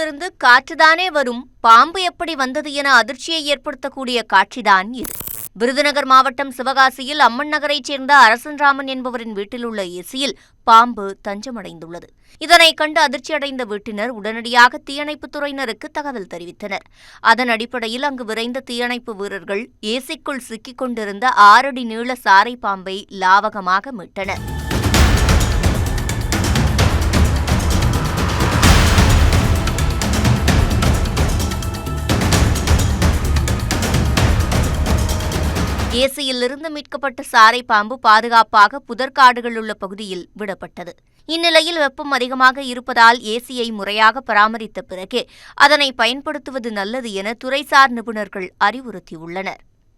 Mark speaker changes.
Speaker 1: ஏசியிலிருந்து காற்றுதானே வரும், பாம்பு எப்படி வந்தது என அதிர்ச்சியை ஏற்படுத்தக்கூடிய காட்சிதான் இது. விருதுநகர் மாவட்டம் சிவகாசியில் அம்மன் நகரைச் சேர்ந்த அரசன்ராமன் என்பவரின் வீட்டில் உள்ள ஏசியில் பாம்பு தஞ்சமடைந்துள்ளது. இதனை கண்டு அதிர்ச்சியடைந்த வீட்டினர் உடனடியாக தீயணைப்புத் துறையினருக்கு தகவல் தெரிவித்தனர். அதன் அடிப்படையில் அங்கு விரைந்த தீயணைப்பு வீரர்கள் ஏசிக்குள் சிக்கிக் கொண்டிருந்த 6 அடி நீள சாரை பாம்பை லாவகமாக மீட்டனர். ஏசியிலிருந்து மீட்கப்பட்ட சாரை பாம்பு பாதுகாப்பாக புதர்காடுகள் உள்ள பகுதியில் விடப்பட்டது. இந்நிலையில் வெப்பம் அதிகமாக இருப்பதால் ஏசியை முறையாக பராமரித்த பிறகே அதனை பயன்படுத்துவது நல்லது என துறைசார் நிபுணர்கள் அறிவுறுத்தியுள்ளனர்.